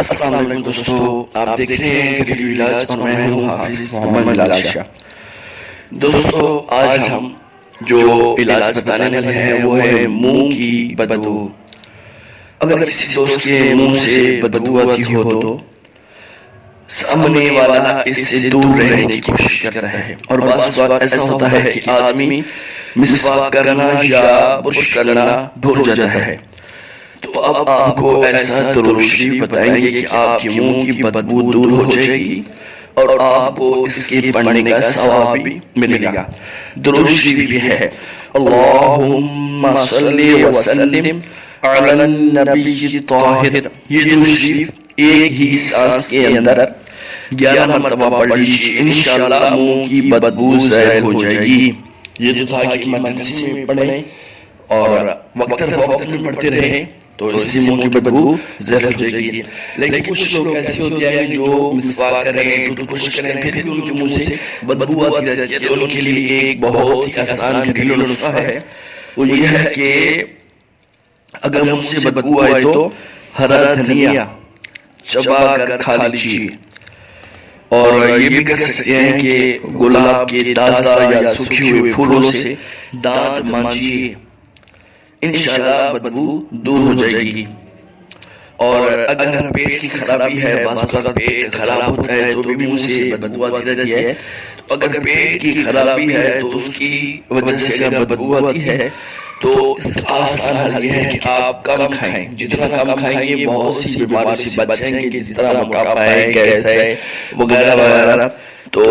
السلام علیکم دوستو، آپ دیکھ رہے ہیں گھریلو علاج اور میں ہوں حافظ محمد بلال شاہ۔ دوستو آج ہم جو علاج بتانے والے ہیں وہ ہے منہ کی بدبو۔ اگر کسی دوست کے منہ سے بدبو آتی ہو تو سامنے والا اس سے دور رہنے کی کوشش کرتا ہے، اور بعض وقت ایسا ہوتا ہے کہ آدمی مسواک کرنا یا برش کرنا بھول جاتا ہے۔ تو اب آپ کو ایسا درود شریف بتائیں گے کہ آپ کے منہ کی بدبو دور ہو جائے گی اور آپ کو اس کے پڑھنے کا ثواب بھی ملے گا۔ درود شریف یہ ہے: اللہم صلی وسلم علی النبی الطاہر۔ یہ درود شریف ایک ہی سانس کے اندر 11 مرتبہ پڑھ لیجیے، انشاءاللہ منہ کی بدبو ظاہر ہو جائے گی۔ یہ جو تھا کہ ایمرجنسی میں پڑھیں اور وقت میں پڑھتے رہیں تو اس سے منہ کی بدبو ظاہر ہو جائے گی۔ لیکن کچھ لوگ ایسے ہوتے ہیں جو مسواک کریں، ٹوتھ برش کریں، پھر بھی ان کے منہ سے بدبو آتی رہتی ہے، تو ان کے لیے ایک بہت ہی آسان گھریلو نسخہ ہے۔ وہ یہ ہے کہ اگر منہ سے بدبو آئے تو ہرا دھنیا چبا کر کھا لیجیے، اور یہ بھی کر سکتے ہیں کہ گلاب کے تازہ یا سوکھے ہوئے پھولوں سے دانت مانجیے، انشاءاللہ بدبو دور ہو جائے گی۔ اور اگر پیٹ کی خرابی ہے، بعض وقت پیٹ خراب ہوتا ہے تو بھی منہ سے بدبو آتی رہتی ہے، تو اگر پیٹ کی خرابی ہے تو اس کی وجہ سے اگر بدبو آتی ہے تو اس کا آسان حل یہ ہے کہ آپ کم کھائیں۔ جتنا کم کھائیں گے بہت سی بیماریوں سے بچیں گے، جس طرح موٹاپا ہے، گیس ہے وغیرہ وغیرہ۔ تو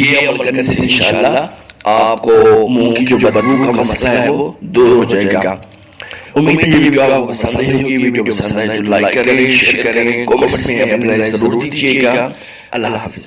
یہ عمل کرنے سے انشاءاللہ آپ کو منہ کی جو بدبو کا مسئلہ ہے وہ دور ہو جائے گا۔ امید ہے یہ ویڈیو آپ کو پسند آئی ہوگی۔ ویڈیو پسند آئے تو لائک کریں، شیئر کریں، کمنٹس میں اپنا رائے ضرور دیجیے گا۔ اللہ حافظ۔